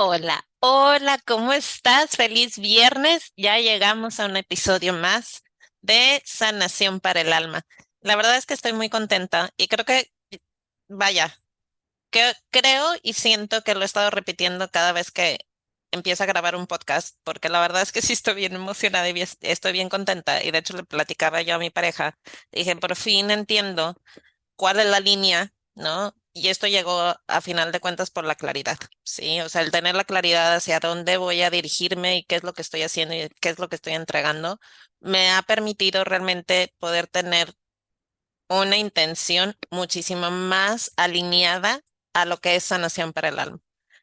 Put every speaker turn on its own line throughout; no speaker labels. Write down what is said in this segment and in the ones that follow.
Hola, hola, ¿cómo estás? Feliz viernes. Ya llegamos a un episodio más de Sanación para el Alma. La verdad es que estoy muy contenta y vaya, que creo y siento que lo he estado repitiendo cada vez que empiezo a grabar un podcast, porque la verdad es que sí estoy bien emocionada y estoy bien contenta. Y de hecho le platicaba yo a mi pareja, dije, por fin entiendo cuál es la línea, ¿no? Y esto llegó a final de cuentas por la claridad, ¿sí? O sea, el tener la claridad hacia dónde voy a dirigirme y qué es lo que estoy haciendo y qué es lo que estoy entregando, me ha permitido realmente poder tener una intención muchísimo más alineada a lo que es sanación para el alma,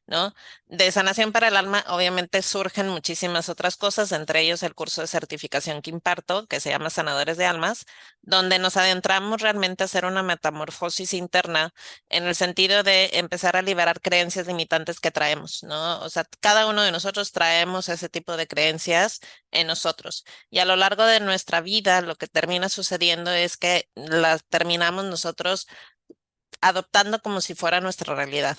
¿no? De sanación para el alma, obviamente surgen muchísimas otras cosas, entre ellos el curso de certificación que imparto, que se llama Sanadores de Almas, donde nos adentramos realmente a hacer una metamorfosis interna en el sentido de empezar a liberar creencias limitantes que traemos, ¿no? O sea, cada uno de nosotros traemos ese tipo de creencias en nosotros. Y a lo largo de nuestra vida, lo que termina sucediendo es que las terminamos nosotros adoptando como si fuera nuestra realidad.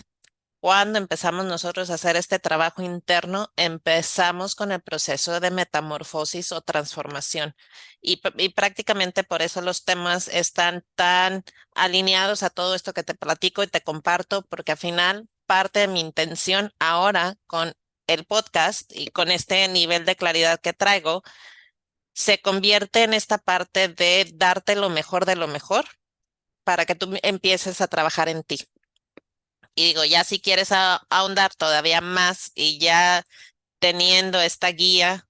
Cuando empezamos nosotros a hacer este trabajo interno, empezamos con el proceso de metamorfosis o transformación. Y prácticamente por eso los temas están tan alineados a todo esto que te platico y te comparto, porque al final parte de mi intención ahora con el podcast y con este nivel de claridad que traigo se convierte en esta parte de darte lo mejor de lo mejor para que tú empieces a trabajar en ti. Y digo, ya si quieres ahondar todavía más y ya teniendo esta guía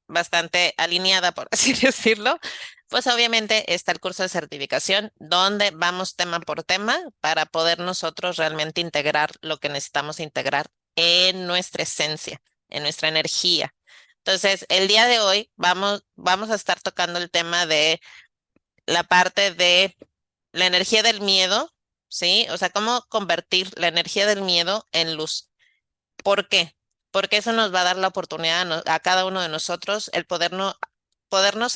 bastante alineada, por así decirlo, pues obviamente está el curso de certificación donde vamos tema por tema para poder nosotros realmente integrar lo que necesitamos integrar en nuestra esencia, en nuestra energía. Entonces, el día de hoy vamos a estar tocando el tema de la parte de la energía del miedo, ¿sí? O sea, cómo convertir la energía del miedo en luz. ¿Por qué? Porque eso nos va a dar la oportunidad a cada uno de nosotros el podernos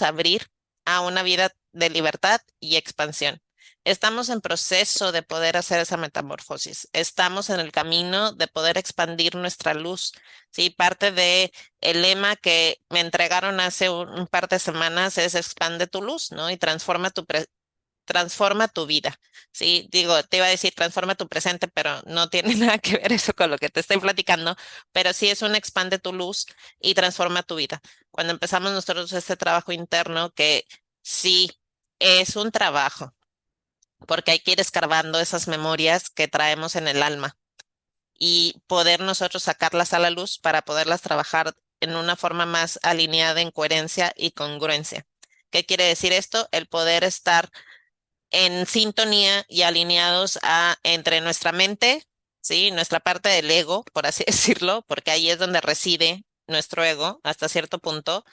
abrir a una vida de libertad y expansión. Estamos en proceso de poder hacer esa metamorfosis. Estamos en el camino de poder expandir nuestra luz. Sí, parte de el lema que me entregaron hace un par de semanas es expande tu luz, ¿no? Y transforma tu vida. Sí, digo, te iba a decir transforma tu presente, pero no tiene nada que ver eso con lo que te estoy platicando, pero sí es un expande tu luz y transforma tu vida. Cuando empezamos nosotros este trabajo interno, que sí es un trabajo, porque hay que ir escarbando esas memorias que traemos en el alma y poder nosotros sacarlas a la luz para poderlas trabajar en una forma más alineada en coherencia y congruencia. ¿Qué quiere decir esto? El poder estar en sintonía y alineados entre nuestra mente, ¿sí? Nuestra parte del ego, por así decirlo, porque ahí es donde reside nuestro ego hasta cierto punto,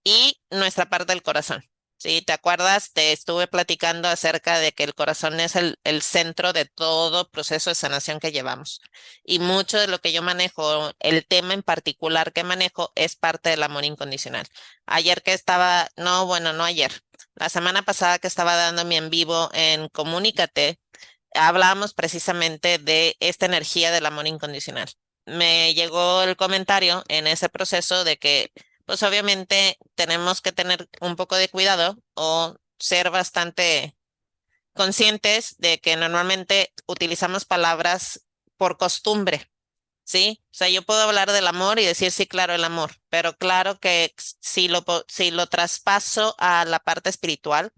y nuestra parte del corazón. ¿Sí? ¿Te acuerdas? Te estuve platicando acerca de que el corazón es el centro de todo proceso de sanación que llevamos. Y mucho de lo que yo manejo, el tema en particular que manejo, es parte del amor incondicional. Ayer que estaba, no, bueno, no ayer, la semana pasada que estaba dando mi en vivo en Comunícate, hablábamos precisamente de esta energía del amor incondicional. Me llegó el comentario en ese proceso de que, pues obviamente tenemos que tener un poco de cuidado o ser bastante conscientes de que normalmente utilizamos palabras por costumbre, ¿sí? O sea, yo puedo hablar del amor y decir, sí, claro, el amor, pero claro que si lo traspaso a la parte espiritual,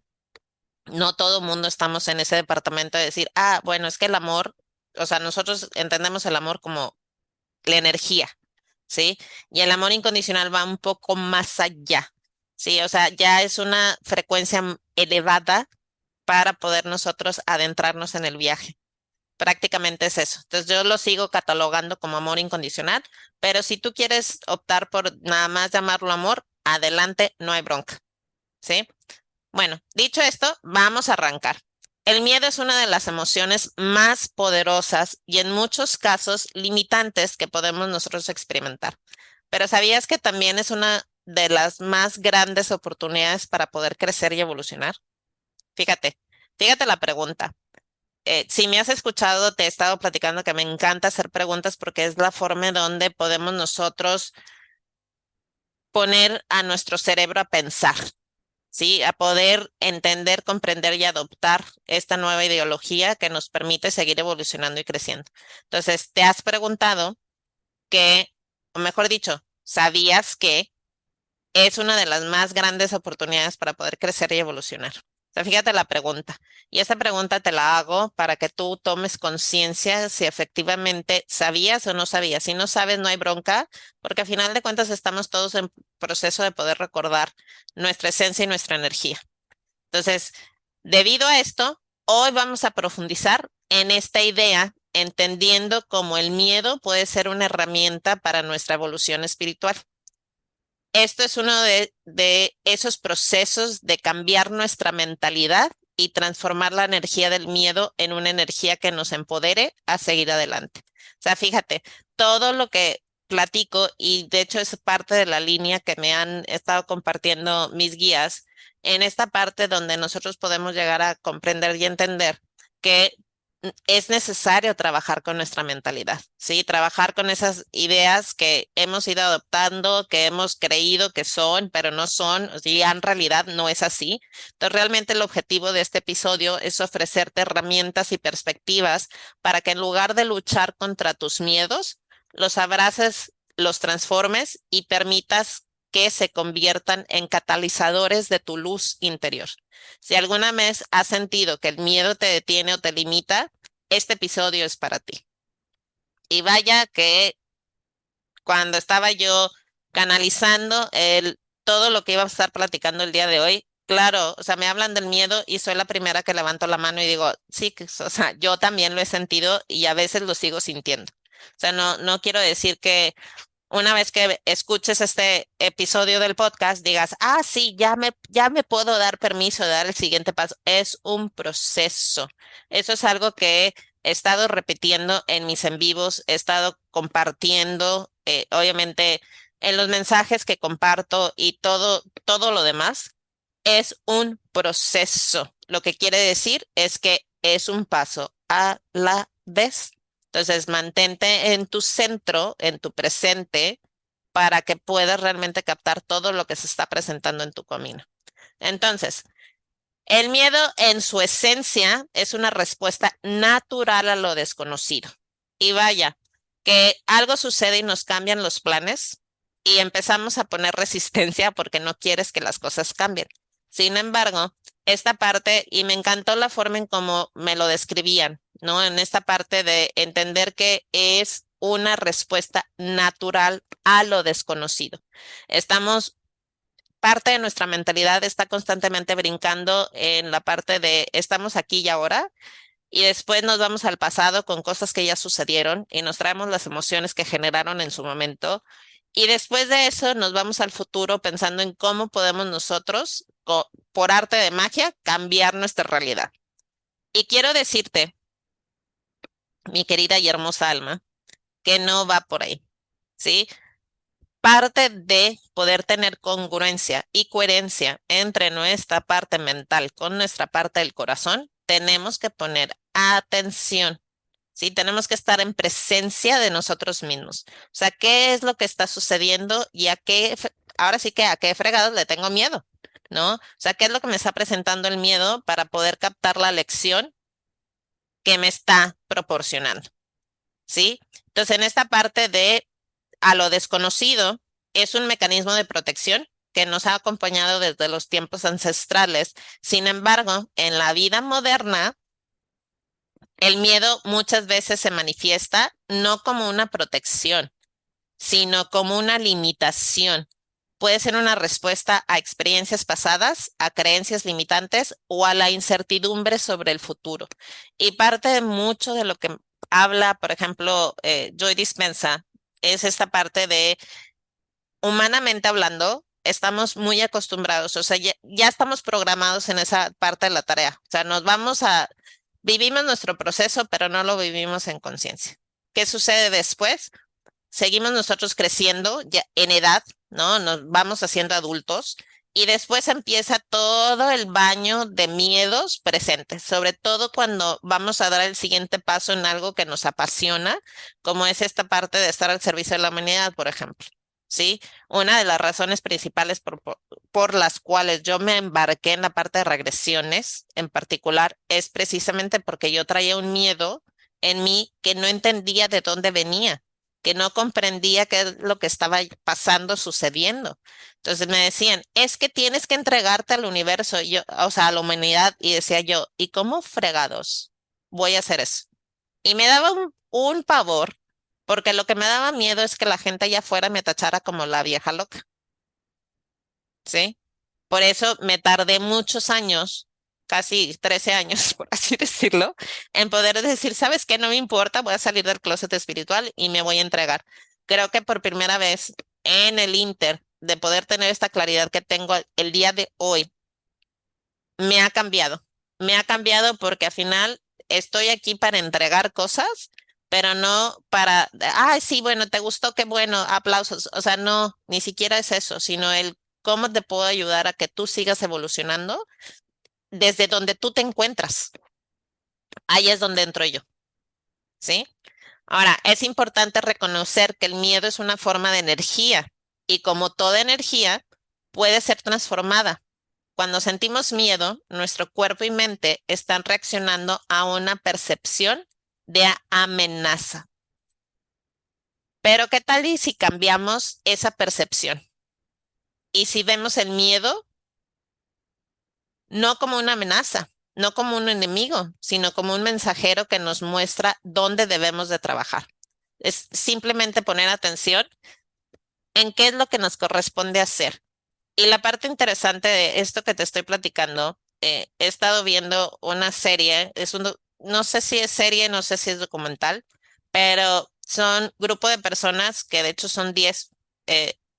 no todo mundo estamos en ese departamento de decir, ah, bueno, es que el amor, o sea, nosotros entendemos el amor como la energía, ¿sí? Y el amor incondicional va un poco más allá, ¿sí? O sea, ya es una frecuencia elevada para poder nosotros adentrarnos en el viaje. Prácticamente es eso. Entonces yo lo sigo catalogando como amor incondicional, pero si tú quieres optar por nada más llamarlo amor, adelante, no hay bronca, ¿sí? Bueno, dicho esto, vamos a arrancar. El miedo es una de las emociones más poderosas y en muchos casos limitantes que podemos nosotros experimentar. Pero ¿sabías que también es una de las más grandes oportunidades para poder crecer y evolucionar? Fíjate, fíjate la pregunta. si me has escuchado, te he estado platicando que me encanta hacer preguntas porque es la forma en donde podemos nosotros poner a nuestro cerebro a pensar, ¿sí? A poder entender, comprender y adoptar esta nueva ideología que nos permite seguir evolucionando y creciendo. Entonces, te has preguntado que, o mejor dicho, ¿sabías que es una de las más grandes oportunidades para poder crecer y evolucionar? O sea, fíjate la pregunta. Y esta pregunta te la hago para que tú tomes conciencia si efectivamente sabías o no sabías. Si no sabes, no hay bronca, porque al final de cuentas estamos todos en proceso de poder recordar nuestra esencia y nuestra energía. Entonces, debido a esto, hoy vamos a profundizar en esta idea, entendiendo cómo el miedo puede ser una herramienta para nuestra evolución espiritual. Esto es uno de esos procesos de cambiar nuestra mentalidad y transformar la energía del miedo en una energía que nos empodere a seguir adelante. O sea, fíjate, todo lo que platico, y de hecho es parte de la línea que me han estado compartiendo mis guías, en esta parte donde nosotros podemos llegar a comprender y entender que es necesario trabajar con nuestra mentalidad, ¿sí? Trabajar con esas ideas que hemos ido adoptando, que hemos creído que son, pero no son, y en realidad no es así. Entonces, realmente el objetivo de este episodio es ofrecerte herramientas y perspectivas para que en lugar de luchar contra tus miedos, los abraces, los transformes y permitas que se conviertan en catalizadores de tu luz interior. Si alguna vez has sentido que el miedo te detiene o te limita, este episodio es para ti. Y vaya que cuando estaba yo canalizando todo lo que iba a estar platicando el día de hoy, claro, o sea, me hablan del miedo y soy la primera que levanto la mano y digo, sí, o sea, yo también lo he sentido y a veces lo sigo sintiendo. O sea, no quiero decir que una vez que escuches este episodio del podcast, digas, ah, sí, ya me puedo dar permiso de dar el siguiente paso. Es un proceso. Eso es algo que he estado repitiendo en mis en vivos, he estado compartiendo, obviamente, en los mensajes que comparto y todo lo demás. Es un proceso. Lo que quiere decir es que es un paso a la vez. Entonces, mantente en tu centro, en tu presente, para que puedas realmente captar todo lo que se está presentando en tu camino. Entonces, el miedo en su esencia es una respuesta natural a lo desconocido. Y vaya, que algo sucede y nos cambian los planes y empezamos a poner resistencia porque no quieres que las cosas cambien. Sin embargo, esta parte, y me encantó la forma en cómo me lo describían, ¿no? En esta parte de entender que es una respuesta natural a lo desconocido. Estamos Parte de nuestra mentalidad está constantemente brincando en la parte de estamos aquí y ahora, y después nos vamos al pasado con cosas que ya sucedieron y nos traemos las emociones que generaron en su momento. Y después de eso nos vamos al futuro pensando en cómo podemos nosotros, por arte de magia, cambiar nuestra realidad. Y quiero decirte, mi querida y hermosa alma, que no va por ahí, ¿sí? Parte de poder tener congruencia y coherencia entre nuestra parte mental con nuestra parte del corazón, tenemos que poner atención, ¿sí? Tenemos que estar en presencia de nosotros mismos. O sea, ¿qué es lo que está sucediendo y ahora sí que a qué fregados le tengo miedo, ¿no? O sea, ¿qué es lo que me está presentando el miedo para poder captar la lección que me está proporcionando, ¿sí? Entonces, en esta parte de a lo desconocido es un mecanismo de protección que nos ha acompañado desde los tiempos ancestrales. Sin embargo, en la vida moderna, el miedo muchas veces se manifiesta no como una protección, sino como una limitación. Puede ser una respuesta a experiencias pasadas, a creencias limitantes o a la incertidumbre sobre el futuro. Y parte de mucho de lo que habla, por ejemplo, Joy Dispenza, es esta parte de humanamente hablando, estamos muy acostumbrados, o sea, ya estamos programados en esa parte de la tarea. O sea, vivimos nuestro proceso, pero no lo vivimos en conciencia. ¿Qué sucede después? Seguimos nosotros creciendo ya en edad, ¿no? Nos vamos haciendo adultos Y después empieza todo el baño de miedos presentes, sobre todo cuando vamos a dar el siguiente paso en algo que nos apasiona, como es esta parte de estar al servicio de la humanidad, por ejemplo. ¿Sí? Una de las razones principales por las cuales yo me embarqué en la parte de regresiones en particular es precisamente porque yo traía un miedo en mí que no entendía de dónde venía, que no comprendía qué es lo que estaba pasando, sucediendo. Entonces me decían, es que tienes que entregarte al universo, y yo, o sea, a la humanidad. Y decía yo, ¿y cómo fregados voy a hacer eso? Y me daba un pavor, porque lo que me daba miedo es que la gente allá afuera me tachara como la vieja loca, ¿sí? Por eso me tardé muchos años, casi 13 años, por así decirlo, en poder decir, ¿sabes qué? No me importa, voy a salir del closet espiritual y me voy a entregar. Creo que por primera vez en el Inter de poder tener esta claridad que tengo el día de hoy, me ha cambiado. Me ha cambiado porque al final estoy aquí para entregar cosas, pero no para, ay, sí, bueno, te gustó, qué bueno, aplausos. O sea, no, ni siquiera es eso, sino el cómo te puedo ayudar a que tú sigas evolucionando desde donde tú te encuentras. Ahí es donde entro yo, ¿sí? Ahora, es importante reconocer que el miedo es una forma de energía y como toda energía puede ser transformada. Cuando sentimos miedo, nuestro cuerpo y mente están reaccionando a una percepción de amenaza. Pero ¿qué tal y si cambiamos esa percepción? Y si vemos el miedo no como una amenaza, no como un enemigo, sino como un mensajero que nos muestra dónde debemos de trabajar. Es simplemente poner atención en qué es lo que nos corresponde hacer. Y la parte interesante de esto que te estoy platicando, he estado viendo una serie, no sé si es serie, no sé si es documental, pero son grupo de personas que de hecho son 10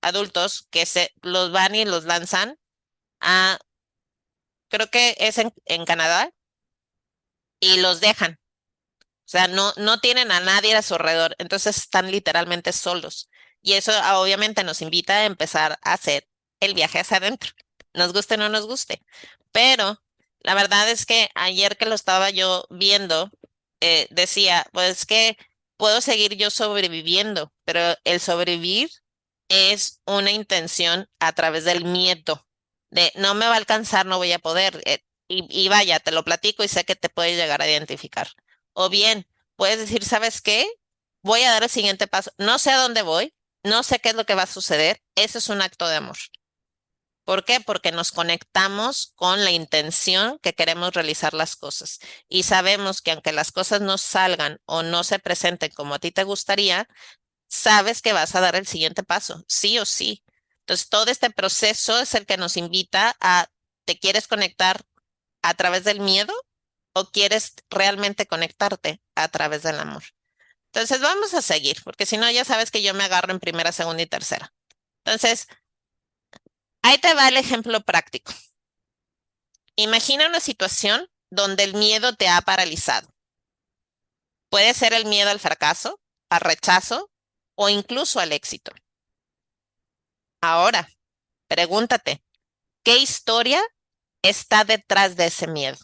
adultos que se los van y los lanzan a, creo que es en Canadá, y los dejan. O sea, no tienen a nadie a su alrededor, entonces están literalmente solos. Y eso obviamente nos invita a empezar a hacer el viaje hacia adentro, nos guste o no nos guste. Pero la verdad es que ayer que lo estaba yo viendo, decía, pues que puedo seguir yo sobreviviendo, pero el sobrevivir es una intención a través del miedo, de no me va a alcanzar, no voy a poder. Y vaya, te lo platico y sé que te puedes llegar a identificar. O bien, puedes decir, ¿sabes qué? Voy a dar el siguiente paso. No sé a dónde voy, no sé qué es lo que va a suceder. Eso es un acto de amor. ¿Por qué? Porque nos conectamos con la intención que queremos realizar las cosas. Y sabemos que aunque las cosas no salgan o no se presenten como a ti te gustaría, sabes que vas a dar el siguiente paso, sí o sí. Entonces, todo este proceso es el que nos invita a, ¿te quieres conectar a través del miedo o quieres realmente conectarte a través del amor? Entonces, vamos a seguir, porque si no, ya sabes que yo me agarro en primera, segunda y tercera. Entonces, ahí te va el ejemplo práctico. Imagina una situación donde el miedo te ha paralizado. Puede ser el miedo al fracaso, al rechazo o incluso al éxito. Ahora, pregúntate, ¿qué historia está detrás de ese miedo?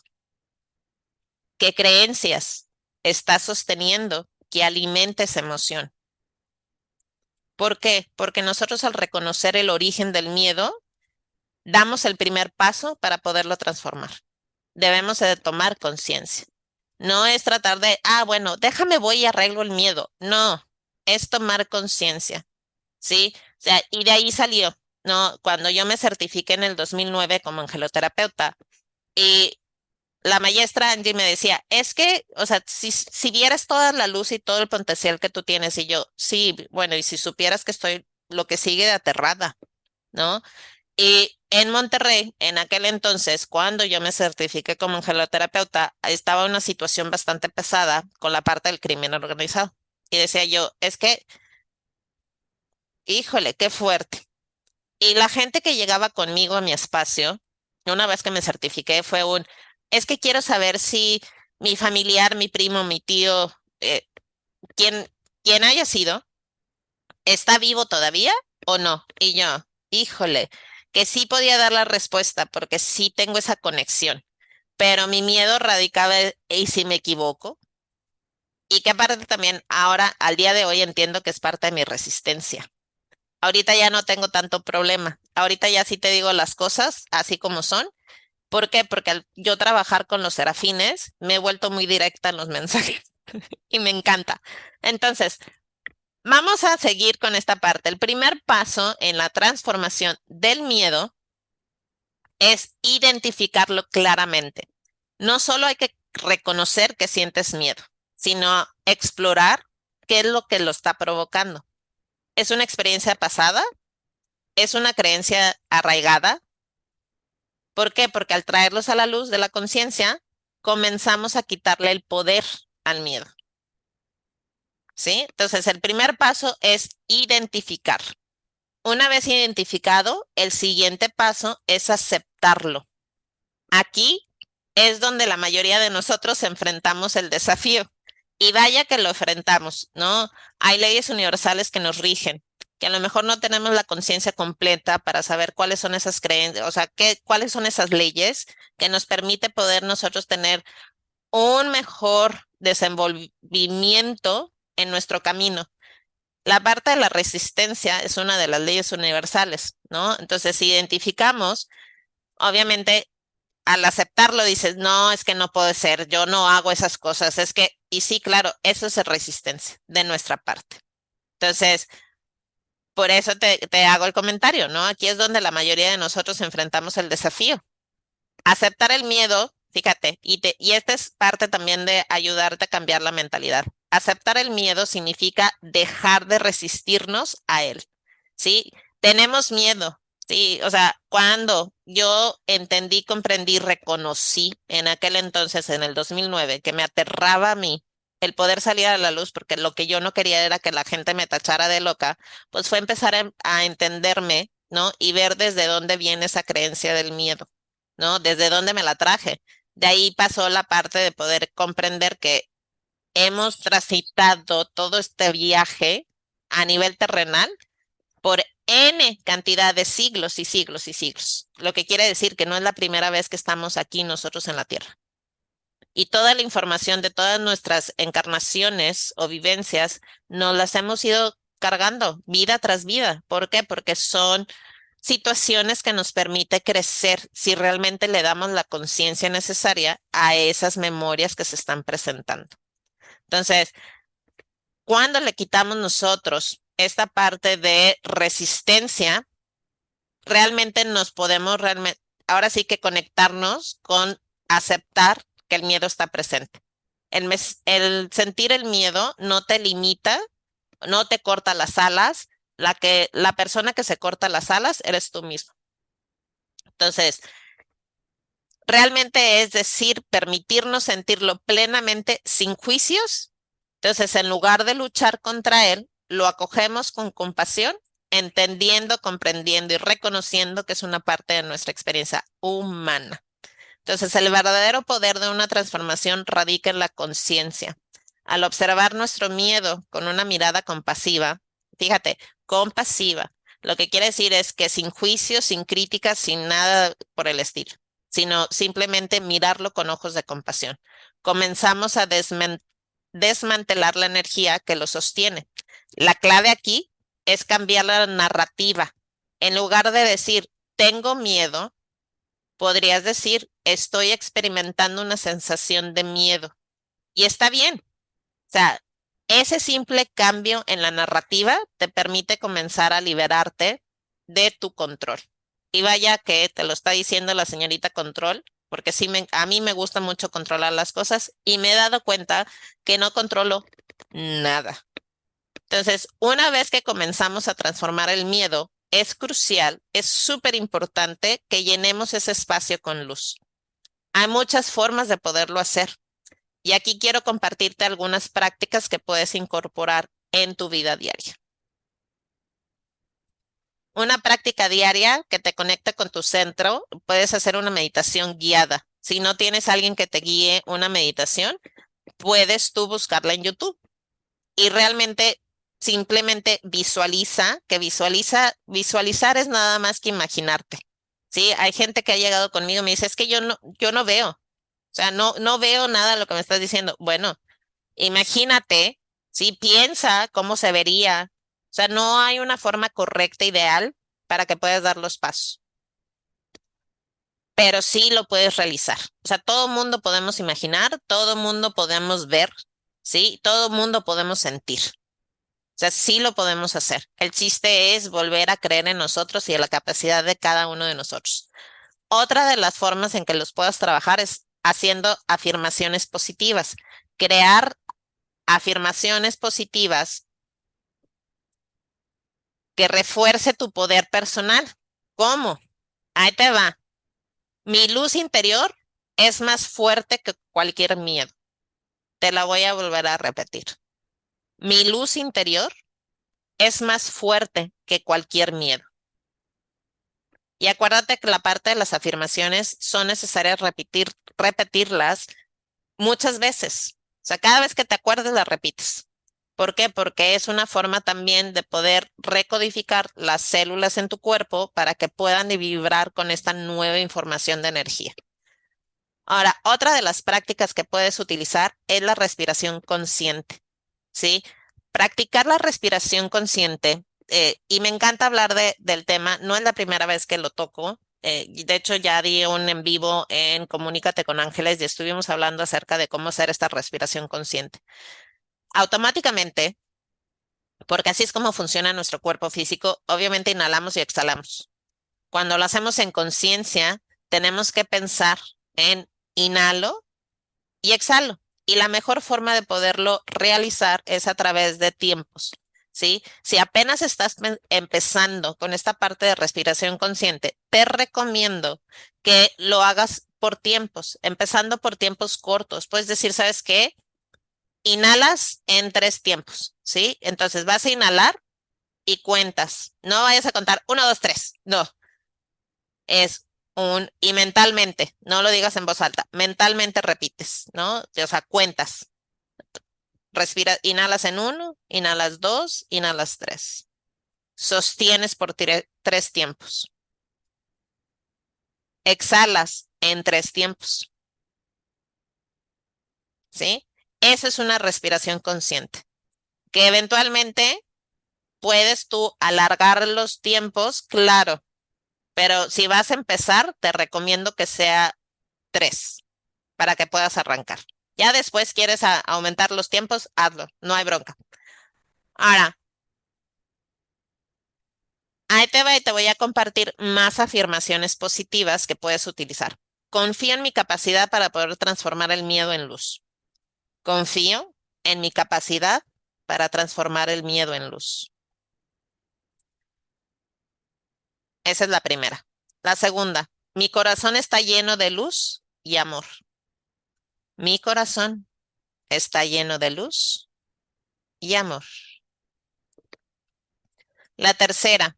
¿Qué creencias está sosteniendo que alimenta esa emoción? ¿Por qué? Porque nosotros al reconocer el origen del miedo, damos el primer paso para poderlo transformar. Debemos de tomar conciencia. No es tratar de, bueno, déjame voy y arreglo el miedo. No, es tomar conciencia, ¿sí? O sea, y de ahí salió, ¿no? Cuando yo me certifiqué en el 2009 como angeloterapeuta, y la maestra Angie me decía, es que, o sea, si vieras toda la luz y todo el potencial que tú tienes, y yo, sí, bueno, y si supieras que estoy lo que sigue de aterrada, ¿no? Y en Monterrey, en aquel entonces, cuando yo me certifiqué como angeloterapeuta, estaba una situación bastante pesada con la parte del crimen organizado. Y decía yo, es que, híjole, qué fuerte. Y la gente que llegaba conmigo a mi espacio, una vez que me certifiqué, es que quiero saber si mi familiar, mi primo, mi tío, quien, quien haya sido, está vivo todavía o no. Y yo, híjole, que sí podía dar la respuesta porque sí tengo esa conexión, pero mi miedo radicaba ¿y si me equivoco? Y que aparte también ahora, al día de hoy, entiendo que es parte de mi resistencia. Ahorita ya no tengo tanto problema. Ahorita ya sí te digo las cosas así como son. ¿Por qué? Porque al yo trabajar con los serafines, me he vuelto muy directa en los mensajes y me encanta. Entonces, vamos a seguir con esta parte. El primer paso en la transformación del miedo es identificarlo claramente. No solo hay que reconocer que sientes miedo, sino explorar qué es lo que lo está provocando. ¿Es una experiencia pasada? ¿Es una creencia arraigada? ¿Por qué? Porque al traerlos a la luz de la conciencia, comenzamos a quitarle el poder al miedo, ¿sí? Entonces, el primer paso es identificar. Una vez identificado, el siguiente paso es aceptarlo. Aquí es donde la mayoría de nosotros enfrentamos el desafío. Y vaya que lo enfrentamos, ¿no? Hay leyes universales que nos rigen, que a lo mejor no tenemos la conciencia completa para saber cuáles son esas creencias, o sea, cuáles son esas leyes que nos permite poder nosotros tener un mejor desenvolvimiento en nuestro camino. La parte de la resistencia es una de las leyes universales, ¿no? Entonces, si identificamos, obviamente al aceptarlo dices, no, es que no puede ser, yo no hago esas cosas, es que, y sí, claro, eso es resistencia de nuestra parte. Entonces, por eso te hago el comentario, ¿no? Aquí es donde la mayoría de nosotros enfrentamos el desafío. Aceptar el miedo, fíjate, y esta es parte también de ayudarte a cambiar la mentalidad. Aceptar el miedo significa dejar de resistirnos a él, ¿sí? Tenemos miedo, ¿sí? O sea, cuando yo entendí, comprendí, reconocí en aquel entonces, en el 2009, que me aterraba a mí el poder salir a la luz, porque lo que yo no quería era que la gente me tachara de loca, pues fue empezar a entenderme, ¿no? Y ver desde dónde viene esa creencia del miedo. ¿No? ¿Desde dónde me la traje? De ahí pasó la parte de poder comprender que hemos transitado todo este viaje a nivel terrenal por N cantidad de siglos y siglos y siglos. Lo que quiere decir que no es la primera vez que estamos aquí nosotros en la Tierra. Y toda la información de todas nuestras encarnaciones o vivencias nos las hemos ido cargando vida tras vida. ¿Por qué? Porque son situaciones que nos permite crecer si realmente le damos la conciencia necesaria a esas memorias que se están presentando. Entonces, cuando le quitamos nosotros esta parte de resistencia, realmente nos podemos realmente, ahora sí que conectarnos con aceptar que el miedo está presente. El sentir el miedo no te limita, no te corta las alas. La persona que se corta las alas eres tú mismo. Entonces, realmente es decir, permitirnos sentirlo plenamente sin juicios. Entonces, en lugar de luchar contra él, lo acogemos con compasión, entendiendo, comprendiendo y reconociendo que es una parte de nuestra experiencia humana. Entonces, el verdadero poder de una transformación radica en la conciencia. Al observar nuestro miedo con una mirada compasiva, fíjate, compasiva, lo que quiere decir es que sin juicio, sin críticas, sin nada por el estilo, sino simplemente mirarlo con ojos de compasión. Comenzamos a desmantelar la energía que lo sostiene. La clave aquí es cambiar la narrativa. En lugar de decir, tengo miedo, podrías decir, estoy experimentando una sensación de miedo. Y está bien. O sea, ese simple cambio en la narrativa te permite comenzar a liberarte de tu control. Y vaya que te lo está diciendo la señorita control, porque sí a mí me gusta mucho controlar las cosas y me he dado cuenta que no controlo nada. Entonces, una vez que comenzamos a transformar el miedo, es crucial, es súper importante que llenemos ese espacio con luz. Hay muchas formas de poderlo hacer. Y aquí quiero compartirte algunas prácticas que puedes incorporar en tu vida diaria. Una práctica diaria que te conecta con tu centro, puedes hacer una meditación guiada. Si no tienes alguien que te guíe una meditación, puedes tú buscarla en YouTube. Y realmente, simplemente visualizar es nada más que imaginarte. Sí, hay gente que ha llegado conmigo y me dice, es que yo no veo, o sea, no veo nada de lo que me estás diciendo. Bueno, imagínate, sí, piensa cómo se vería. O sea, no hay una forma correcta, ideal para que puedas dar los pasos, pero sí lo puedes realizar. O sea, todo mundo podemos imaginar, todo mundo podemos ver, sí, todo mundo podemos sentir. O sea, sí lo podemos hacer. El chiste es volver a creer en nosotros y en la capacidad de cada uno de nosotros. Otra de las formas en que los puedas trabajar es haciendo afirmaciones positivas. Crear afirmaciones positivas que refuerce tu poder personal. ¿Cómo? Ahí te va. Mi luz interior es más fuerte que cualquier miedo. Te la voy a volver a repetir. Mi luz interior es más fuerte que cualquier miedo. Y acuérdate que la parte de las afirmaciones son necesarias repetirlas muchas veces. O sea, cada vez que te acuerdes, las repites. ¿Por qué? Porque es una forma también de poder recodificar las células en tu cuerpo para que puedan vibrar con esta nueva información de energía. Ahora, otra de las prácticas que puedes utilizar es la respiración consciente, ¿sí? Practicar la respiración consciente, y me encanta hablar del tema, no es la primera vez que lo toco. De hecho, ya di un en vivo en Comunícate con Ángeles y estuvimos hablando acerca de cómo hacer esta respiración consciente. Automáticamente, porque así es como funciona nuestro cuerpo físico, obviamente inhalamos y exhalamos. Cuando lo hacemos en conciencia, tenemos que pensar en inhalo y exhalo. Y la mejor forma de poderlo realizar es a través de tiempos, ¿sí? Si apenas estás empezando con esta parte de respiración consciente, te recomiendo que lo hagas por tiempos, empezando por tiempos cortos. Puedes decir, ¿sabes qué? Inhalas en 3 tiempos, ¿sí? Entonces vas a inhalar y cuentas. No vayas a contar 1, 2, 3. No, es y mentalmente, no lo digas en voz alta, mentalmente repites, ¿no? O sea, cuentas. Respira, inhalas en 1, inhalas 2, inhalas 3. Sostienes por 3 tiempos. Exhalas en 3 tiempos, ¿sí? Esa es una respiración consciente, que eventualmente puedes tú alargar los tiempos, claro, pero si vas a empezar, te recomiendo que sea 3 para que puedas arrancar. Ya después quieres aumentar los tiempos, hazlo, no hay bronca. Ahora, ahí te va y te voy a compartir más afirmaciones positivas que puedes utilizar. Confío en mi capacidad para poder transformar el miedo en luz. Confío en mi capacidad para transformar el miedo en luz. Esa es la primera. La segunda, mi corazón está lleno de luz y amor. Mi corazón está lleno de luz y amor. La tercera,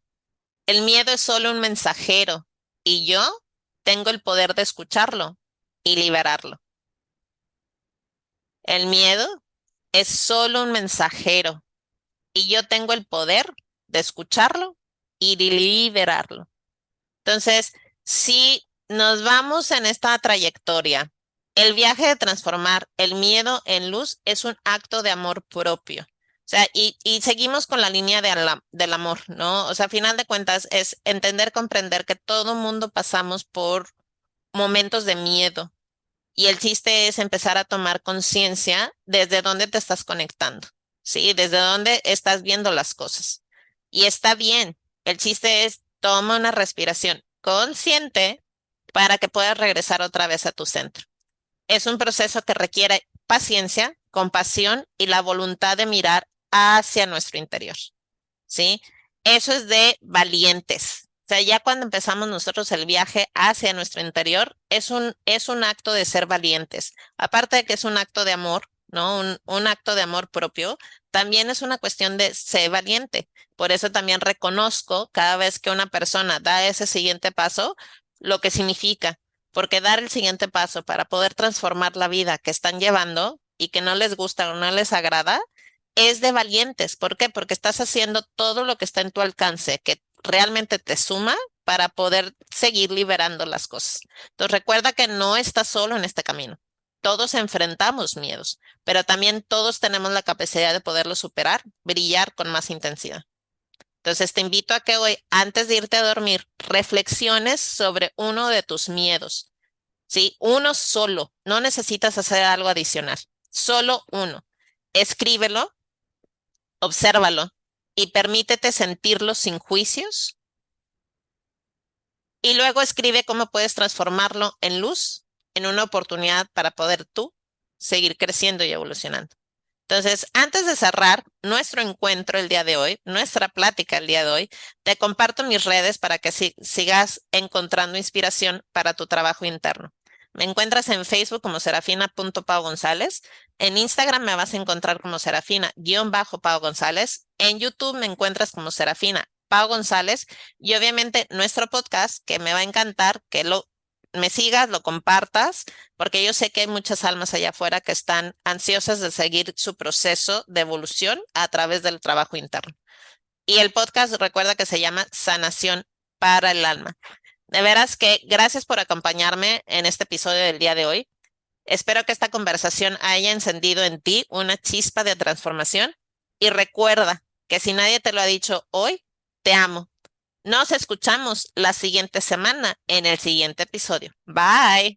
el miedo es solo un mensajero y yo tengo el poder de escucharlo y liberarlo. El miedo es solo un mensajero y yo tengo el poder de escucharlo y de liberarlo. Entonces, si nos vamos en esta trayectoria, el viaje de transformar el miedo en luz es un acto de amor propio. O sea, y seguimos con la línea del amor, ¿no? O sea, a final de cuentas es entender, comprender que todo mundo pasamos por momentos de miedo. Y el chiste es empezar a tomar conciencia desde dónde te estás conectando, ¿sí? Desde dónde estás viendo las cosas. Y está bien. El chiste es toma una respiración consciente para que puedas regresar otra vez a tu centro. Es un proceso que requiere paciencia, compasión y la voluntad de mirar hacia nuestro interior, ¿sí? Eso es de valientes. O sea, ya cuando empezamos nosotros el viaje hacia nuestro interior, es un acto de ser valientes. Aparte de que es un acto de amor, ¿no? Un acto de amor propio, también es una cuestión de ser valiente. Por eso también reconozco cada vez que una persona da ese siguiente paso, lo que significa. Porque dar el siguiente paso para poder transformar la vida que están llevando y que no les gusta o no les agrada, es de valientes. ¿Por qué? Porque estás haciendo todo lo que está en tu alcance, que realmente te suma para poder seguir liberando las cosas. Entonces recuerda que no estás solo en este camino. Todos enfrentamos miedos, pero también todos tenemos la capacidad de poderlos superar, brillar con más intensidad. Entonces te invito a que hoy, antes de irte a dormir, reflexiones sobre uno de tus miedos. ¿Sí? Uno solo. No necesitas hacer algo adicional. Solo uno. Escríbelo, obsérvalo y permítete sentirlo sin juicios. Y luego escribe cómo puedes transformarlo en luz, en una oportunidad para poder tú seguir creciendo y evolucionando. Entonces, antes de cerrar nuestro encuentro el día de hoy, nuestra plática el día de hoy, te comparto mis redes para que sigas encontrando inspiración para tu trabajo interno. Me encuentras en Facebook como serafina.pau González. En Instagram me vas a encontrar como serafina-pau González. En YouTube me encuentras como Serafina Pau González. Y obviamente nuestro podcast, que me va a encantar que me sigas, lo compartas porque yo sé que hay muchas almas allá afuera que están ansiosas de seguir su proceso de evolución a través del trabajo interno. Y el podcast recuerda que se llama Sanación para el Alma. De veras que gracias por acompañarme en este episodio del día de hoy. Espero que esta conversación haya encendido en ti una chispa de transformación y recuerda que si nadie te lo ha dicho hoy, te amo. Nos escuchamos la siguiente semana en el siguiente episodio. Bye.